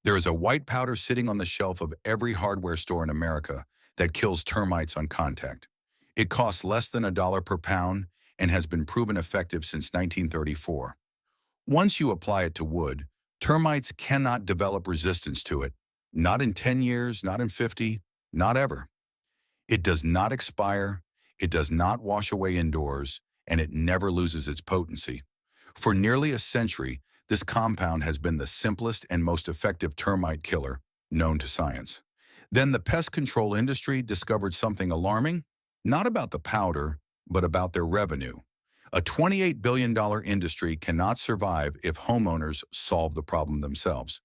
There is a white powder sitting on the shelf of every hardware store in America that kills termites on contact. It costs less than $1 per pound and has been proven effective since 1934. Once you apply it to wood, termites cannot develop resistance to it. Not in 10 years, not in 50, not ever. It does not expire, it does not wash away indoors, and it never loses its potency. For nearly a century, this compound has been the simplest and most effective termite killer known to science. Then the pest control industry discovered something alarming, not about the powder, but about their revenue. A $28 billion industry cannot survive if homeowners solve the problem themselves.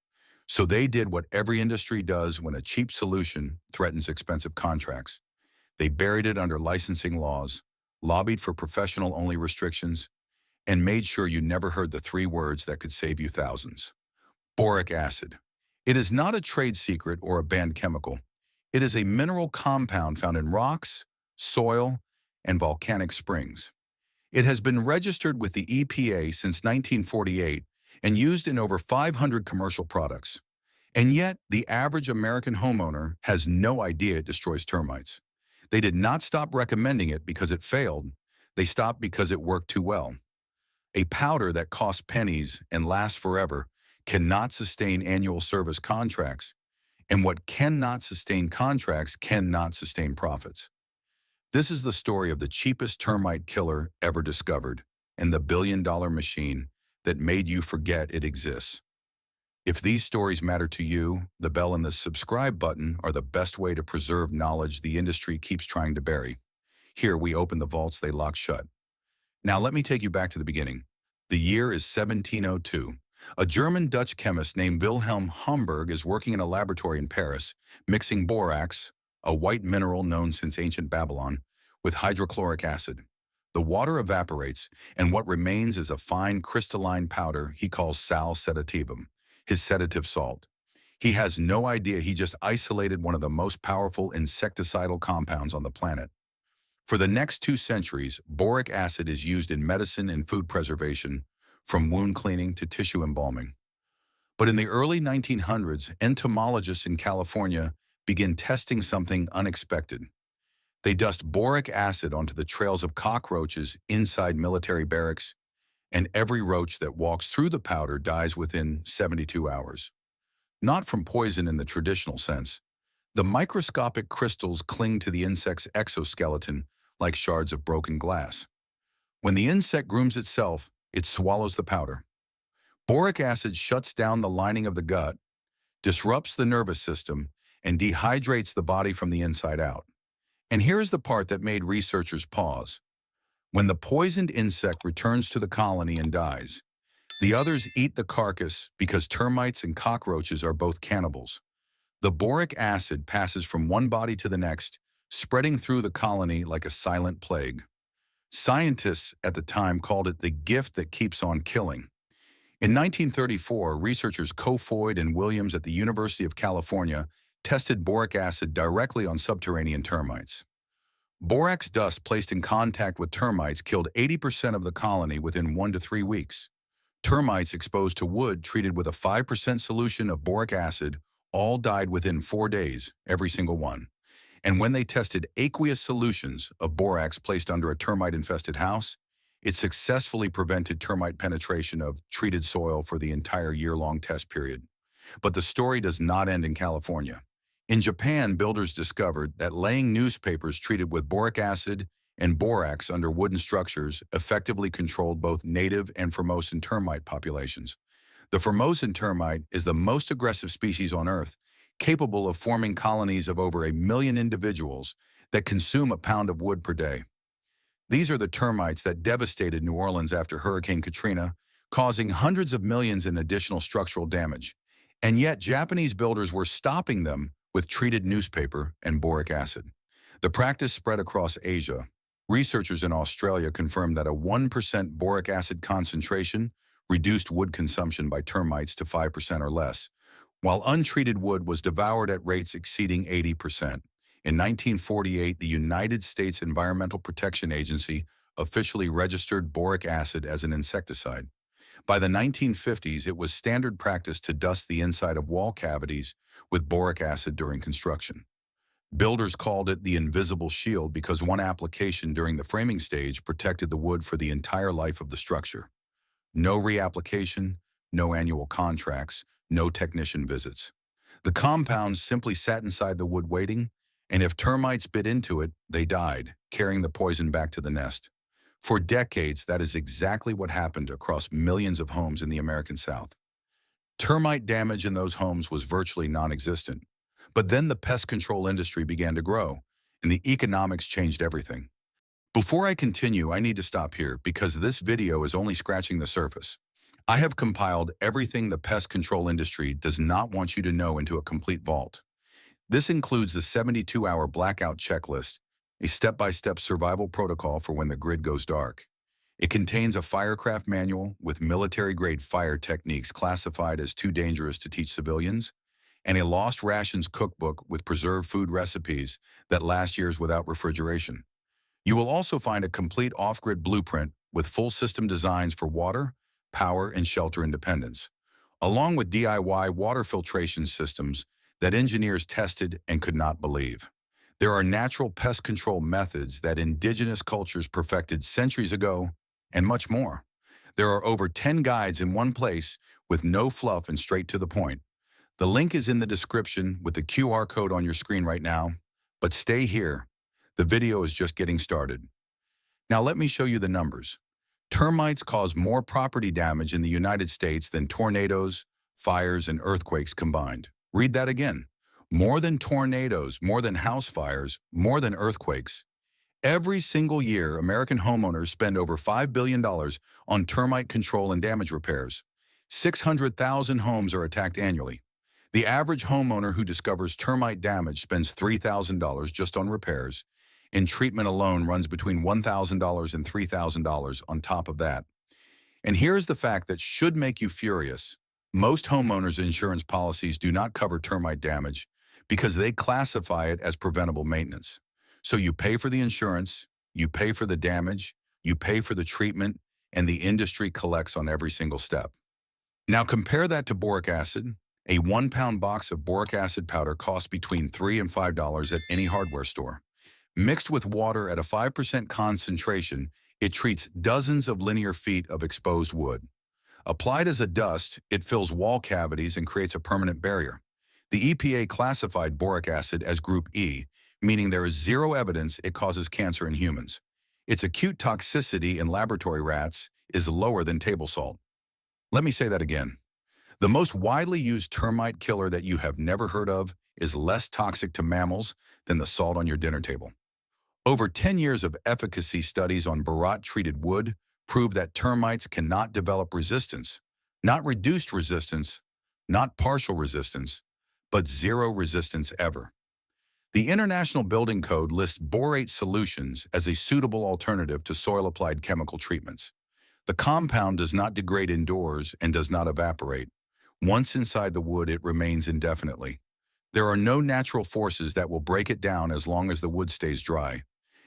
So they did what every industry does when a cheap solution threatens expensive contracts. They buried it under licensing laws, lobbied for professional-only restrictions, and made sure you never heard the three words that could save you thousands. Boric acid. It is not a trade secret or a banned chemical. It is a mineral compound found in rocks, soil, and volcanic springs. It has been registered with the EPA since 1948 and used in over 500 commercial products. And yet, the average American homeowner has no idea it destroys termites. They did not stop recommending it because it failed. They stopped because it worked too well. A powder that costs pennies and lasts forever cannot sustain annual service contracts, and what cannot sustain contracts cannot sustain profits. This is the story of the cheapest termite killer ever discovered and the billion-dollar machine that made you forget it exists. If these stories matter to you, the bell and the subscribe button are the best way to preserve knowledge the industry keeps trying to bury. Here we open the vaults they lock shut. Now let me take you back to the beginning. The year is 1702. A German-Dutch chemist named Wilhelm Homburg is working in a laboratory in Paris, mixing borax, a white mineral known since ancient Babylon, with hydrochloric acid. The water evaporates, and what remains is a fine crystalline powder he calls sal sedativum, his sedative salt. He has no idea he just isolated one of the most powerful insecticidal compounds on the planet. For the next 2 centuries, boric acid is used in medicine and food preservation, from wound cleaning to tissue embalming. But in the early 1900s, entomologists in California begin testing something unexpected. They dust boric acid onto the trails of cockroaches inside military barracks, and every roach that walks through the powder dies within 72 hours. Not from poison in the traditional sense. The microscopic crystals cling to the insect's exoskeleton like shards of broken glass. When the insect grooms itself, it swallows the powder. Boric acid shuts down the lining of the gut, disrupts the nervous system, and dehydrates the body from the inside out. And here's the part that made researchers pause. When the poisoned insect returns to the colony and dies, the others eat the carcass because termites and cockroaches are both cannibals. The boric acid passes from one body to the next, spreading through the colony like a silent plague. Scientists at the time called it the gift that keeps on killing. In 1934, researchers Kofoid and Williams at the University of California tested boric acid directly on subterranean termites. Borax dust placed in contact with termites killed 80% of the colony within 1 to 3 weeks. Termites exposed to wood treated with a 5% solution of boric acid all died within 4 days, every single one. And when they tested aqueous solutions of borax placed under a termite-infested house, it successfully prevented termite penetration of treated soil for the entire year-long test period. But the story does not end in California. In Japan, builders discovered that laying newspapers treated with boric acid and borax under wooden structures effectively controlled both native and Formosan termite populations. The Formosan termite is the most aggressive species on Earth, capable of forming colonies of over 1 million individuals that consume a pound of wood per day. These are the termites that devastated New Orleans after Hurricane Katrina, causing hundreds of millions in additional structural damage. And yet Japanese builders were stopping them with treated newspaper and boric acid. The practice spread across Asia. Researchers in Australia confirmed that a 1% boric acid concentration reduced wood consumption by termites to 5% or less, while untreated wood was devoured at rates exceeding 80%. In 1948, the United States Environmental Protection Agency officially registered boric acid as an insecticide. By the 1950s, it was standard practice to dust the inside of wall cavities with boric acid during construction. Builders called it the invisible shield because one application during the framing stage protected the wood for the entire life of the structure. No reapplication, no annual contracts, no technician visits. The compound simply sat inside the wood waiting, and if termites bit into it, they died, carrying the poison back to the nest. For decades, that is exactly what happened across millions of homes in the American South. Termite damage in those homes was virtually non-existent. But then the pest control industry began to grow, and the economics changed everything. Before I continue, I need to stop here because this video is only scratching the surface. I have compiled everything the pest control industry does not want you to know into a complete vault. This includes the 72-hour blackout checklist, a step-by-step survival protocol for when the grid goes dark. It contains a firecraft manual with military-grade fire techniques classified as too dangerous to teach civilians, and a lost rations cookbook with preserved food recipes that last years without refrigeration. You will also find a complete off-grid blueprint with full system designs for water, power, and shelter independence, along with DIY water filtration systems that engineers tested and could not believe. There are natural pest control methods that indigenous cultures perfected centuries ago, and much more. There are over 10 guides in one place with no fluff and straight to the point. The link is in the description with the QR code on your screen right now, but stay here. The video is just getting started. Now let me show you the numbers. Termites cause more property damage in the United States than tornadoes, fires, and earthquakes combined. Read that again. More than tornadoes, more than house fires, more than earthquakes. Every single year, American homeowners spend over $5 billion on termite control and damage repairs. 600,000 homes are attacked annually. The average homeowner who discovers termite damage spends $3,000 just on repairs, and treatment alone runs between $1,000 and $3,000 on top of that. And here's the fact that should make you furious. Most homeowners' insurance policies do not cover termite damage because they classify it as preventable maintenance. So you pay for the insurance, you pay for the damage, you pay for the treatment, and the industry collects on every single step. Now compare that to boric acid. A 1-pound box of boric acid powder costs between $3 and $5 at any hardware store. Mixed with water at a 5% concentration, it treats dozens of linear feet of exposed wood. Applied as a dust, it fills wall cavities and creates a permanent barrier. The EPA classified boric acid as Group E, meaning there is zero evidence it causes cancer in humans. Its acute toxicity in laboratory rats is lower than table salt. Let me say that again. The most widely used termite killer that you have never heard of is less toxic to mammals than the salt on your dinner table. Over 10 years of efficacy studies on barat-treated wood prove that termites cannot develop resistance, not reduced resistance, not partial resistance, but zero resistance ever. The International Building Code lists borate solutions as a suitable alternative to soil-applied chemical treatments. The compound does not degrade indoors and does not evaporate. Once inside the wood, it remains indefinitely. There are no natural forces that will break it down as long as the wood stays dry.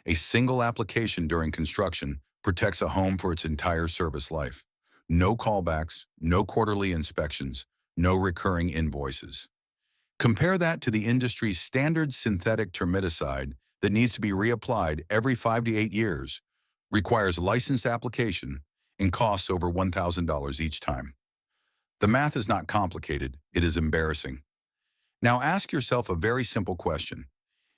A single application during construction protects a home for its entire service life. No callbacks, no quarterly inspections, no recurring invoices. Compare that to the industry's standard synthetic termiticide that needs to be reapplied every 5 to 8 years, requires licensed application, and costs over $1,000 each time. The math is not complicated, it is embarrassing. Now ask yourself a very simple question.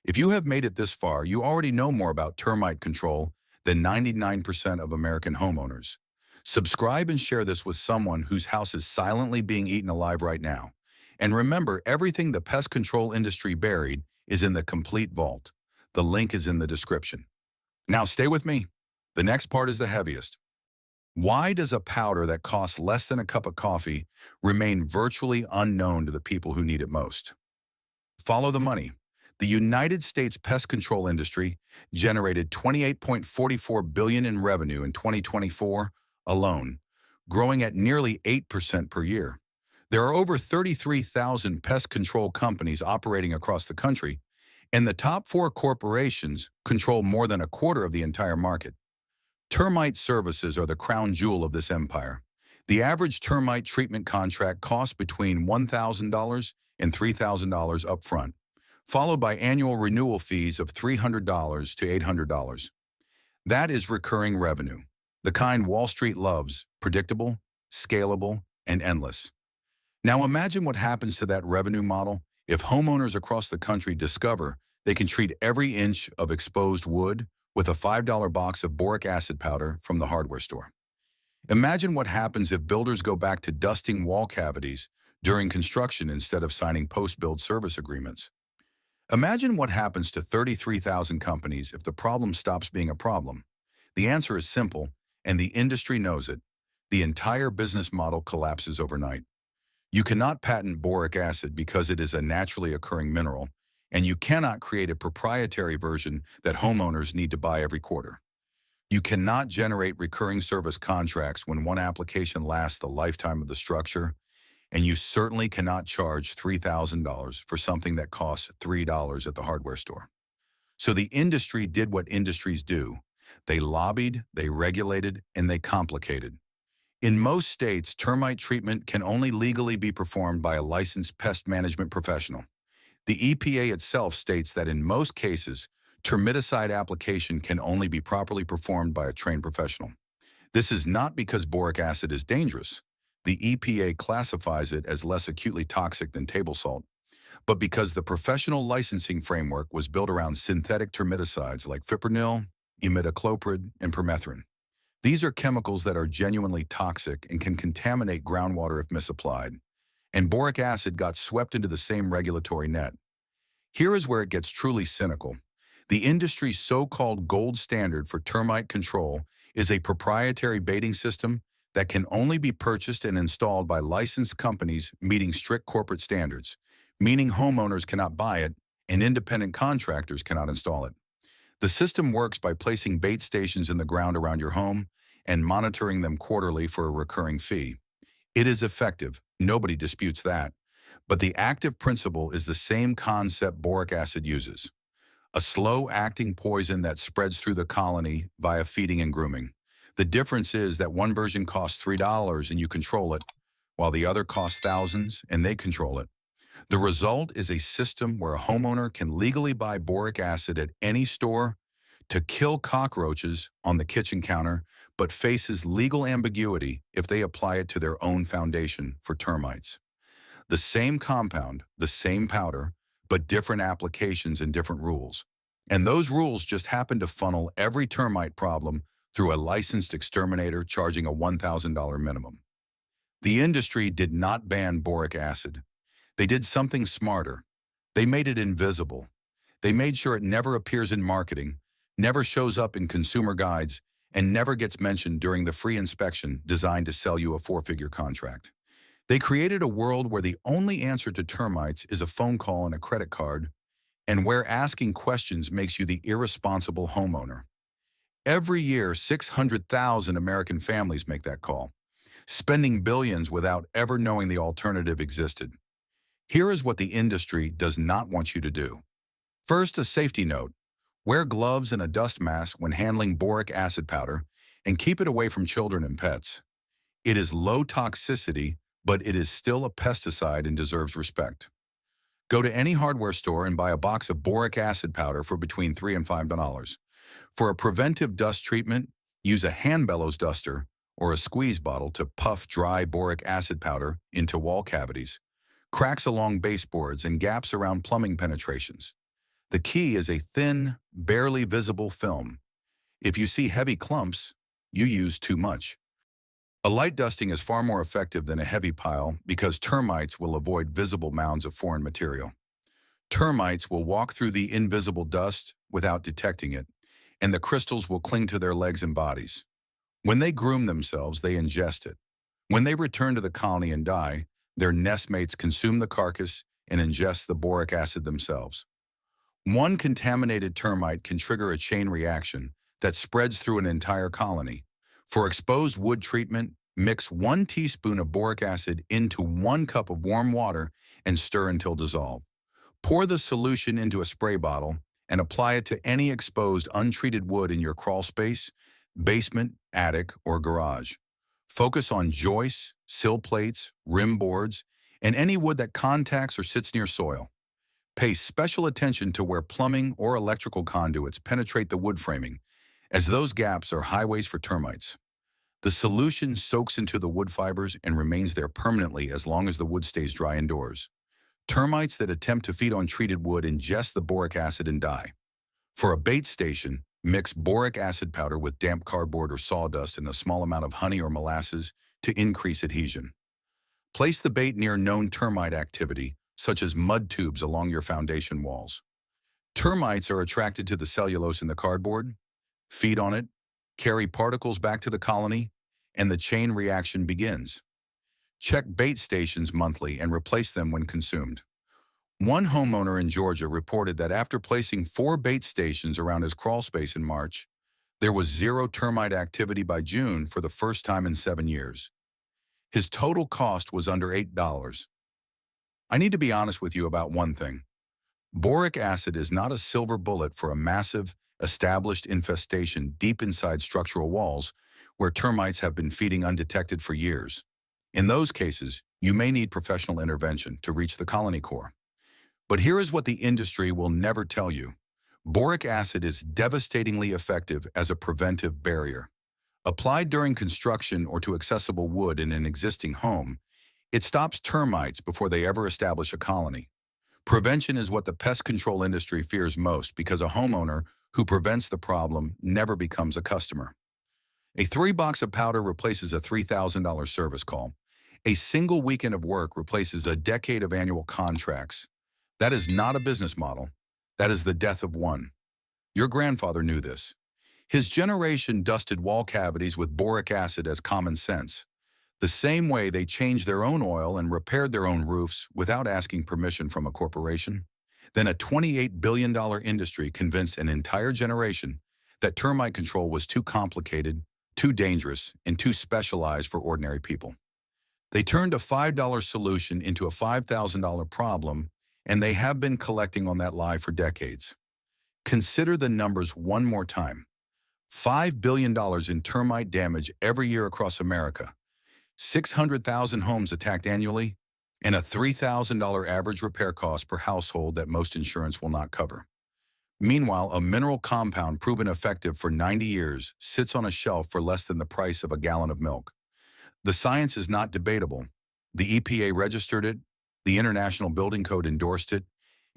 If you have made it this far, you already know more about termite control than 99% of American homeowners. Subscribe and share this with someone whose house is silently being eaten alive right now. And remember, everything the pest control industry buried is in the complete vault. The link is in the description. Now stay with me. The next part is the heaviest. Why does a powder that costs less than a cup of coffee remain virtually unknown to the people who need it most? Follow the money. The United States pest control industry generated $28.44 billion in revenue in 2024 alone, growing at nearly 8% per year. There are over 33,000 pest control companies operating across the country, and the top 4 corporations control more than a quarter of the entire market. Termite services are the crown jewel of this empire. The average termite treatment contract costs between $1,000 and $3,000 upfront, followed by annual renewal fees of $300 to $800. That is recurring revenue, the kind Wall Street loves, predictable, scalable, and endless. Now imagine what happens to that revenue model if homeowners across the country discover they can treat every inch of exposed wood with a $5 box of boric acid powder from the hardware store. Imagine what happens if builders go back to dusting wall cavities during construction instead of signing post-build service agreements. Imagine what happens to 33,000 companies if the problem stops being a problem. The answer is simple, and the industry knows it. The entire business model collapses overnight. You cannot patent boric acid because it is a naturally occurring mineral, and you cannot create a proprietary version that homeowners need to buy every quarter. You cannot generate recurring service contracts when one application lasts the lifetime of the structure, and you certainly cannot charge $3,000 for something that costs $3 at the hardware store. So the industry did what industries do. They lobbied, they regulated, and they complicated. In most states, termite treatment can only legally be performed by a licensed pest management professional. The EPA itself states that in most cases, termiticide application can only be properly performed by a trained professional. This is not because boric acid is dangerous. The EPA classifies it as less acutely toxic than table salt, but because the professional licensing framework was built around synthetic termiticides like fipronil, imidacloprid, and permethrin. These are chemicals that are genuinely toxic and can contaminate groundwater if misapplied, and boric acid got swept into the same regulatory net. Here is where it gets truly cynical. The industry's so-called gold standard for termite control is a proprietary baiting system that can only be purchased and installed by licensed companies meeting strict corporate standards, meaning homeowners cannot buy it and independent contractors cannot install it. The system works by placing bait stations in the ground around your home and monitoring them quarterly for a recurring fee. It is effective, nobody disputes that, but the active principle is the same concept boric acid uses. A slow-acting poison that spreads through the colony via feeding and grooming. The difference is that one version costs $3 and you control it, while the other costs thousands and they control it. The result is a system where a homeowner can legally buy boric acid at any store to kill cockroaches on the kitchen counter, but faces legal ambiguity if they apply it to their own foundation for termites. The same compound, the same powder, but different applications and different rules. And those rules just happen to funnel every termite problem through a licensed exterminator charging a $1,000 minimum. The industry did not ban boric acid. They did something smarter. They made it invisible. They made sure it never appears in marketing, never shows up in consumer guides, and never gets mentioned during the free inspection designed to sell you a four-figure contract. They created a world where the only answer to termites is a phone call and a credit card, and where asking questions makes you the irresponsible homeowner. Every year, 600,000 American families make that call, spending billions without ever knowing the alternative existed. Here is what the industry does not want you to do. First, a safety note. Wear gloves and a dust mask when handling boric acid powder, and keep it away from children and pets. It is low toxicity, but it is still a pesticide and deserves respect. Go to any hardware store and buy a box of boric acid powder for between $3 and $5. For a preventive dust treatment, use a hand bellows duster or a squeeze bottle to puff dry boric acid powder into wall cavities, cracks along baseboards, and gaps around plumbing penetrations. The key is a thin, barely visible film. If you see heavy clumps, you use too much. A light dusting is far more effective than a heavy pile because termites will avoid visible mounds of foreign material. Termites will walk through the invisible dust without detecting it, and the crystals will cling to their legs and bodies. When they groom themselves, they ingest it. When they return to the colony and die, their nestmates consume the carcass and ingest the boric acid themselves. One contaminated termite can trigger a chain reaction that spreads through an entire colony. For exposed wood treatment, mix 1 teaspoon of boric acid into 1 cup of warm water and stir until dissolved. Pour the solution into a spray bottle and apply it to any exposed untreated wood in your crawl space, basement, attic, or garage. Focus on joists, sill plates, rim boards, and any wood that contacts or sits near soil. Pay special attention to where plumbing or electrical conduits penetrate the wood framing, as those gaps are highways for termites. The solution soaks into the wood fibers and remains there permanently as long as the wood stays dry indoors. Termites that attempt to feed on treated wood ingest the boric acid and die. For a bait station, mix boric acid powder with damp cardboard or sawdust and a small amount of honey or molasses to increase adhesion. Place the bait near known termite activity, such as mud tubes along your foundation walls. Termites are attracted to the cellulose in the cardboard, feed on it, carry particles back to the colony, and the chain reaction begins. Check bait stations monthly and replace them when consumed. One homeowner in Georgia reported that after placing 4 bait stations around his crawl space in March, there was 0 termite activity by June for the first time in 7 years. His total cost was under $8. I need to be honest with you about one thing. Boric acid is not a silver bullet for a massive, established infestation deep inside structural walls where termites have been feeding undetected for years. In those cases, you may need professional intervention to reach the colony core. But here is what the industry will never tell you. Boric acid is devastatingly effective as a preventive barrier. Applied during construction or to accessible wood in an existing home, it stops termites before they ever establish a colony. Prevention is what the pest control industry fears most because a homeowner who prevents the problem never becomes a customer. A 3-box of powder replaces a $3,000 service call. A single weekend of work replaces a decade of annual contracts. That is not a business model. That is the death of one. Your grandfather knew this. His generation dusted wall cavities with boric acid as common sense, the same way they changed their own oil and repaired their own roofs without asking permission from a corporation. Then a $28 billion industry convinced an entire generation that termite control was too complicated, too dangerous, and too specialized for ordinary people. They turned a $5 solution into a $5,000 problem, and they have been collecting on that lie for decades. Consider the numbers one more time. $5 billion in termite damage every year across America, 600,000 homes attacked annually, and a $3,000 average repair cost per household that most insurance will not cover. Meanwhile, a mineral compound proven effective for 90 years sits on a shelf for less than the price of a gallon of milk. The science is not debatable. The EPA registered it, the International Building Code endorsed it,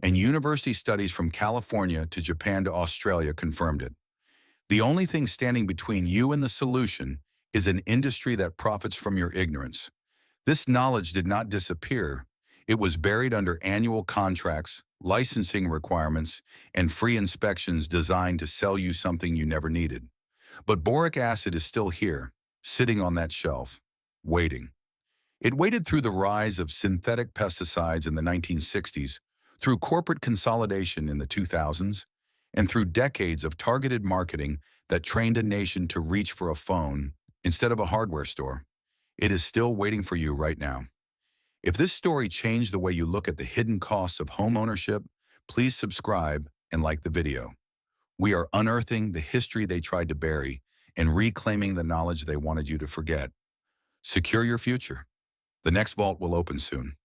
and university studies from California to Japan to Australia confirmed it. The only thing standing between you and the solution is an industry that profits from your ignorance. This knowledge did not disappear. It was buried under annual contracts, licensing requirements, and free inspections designed to sell you something you never needed. But boric acid is still here, sitting on that shelf, waiting. It waited through the rise of synthetic pesticides in the 1960s, through corporate consolidation in the 2000s, and through decades of targeted marketing that trained a nation to reach for a phone instead of a hardware store. It is still waiting for you right now. If this story changed the way you look at the hidden costs of home ownership, please subscribe and like the video. We are unearthing the history they tried to bury and reclaiming the knowledge they wanted you to forget. Secure your future. The next vault will open soon.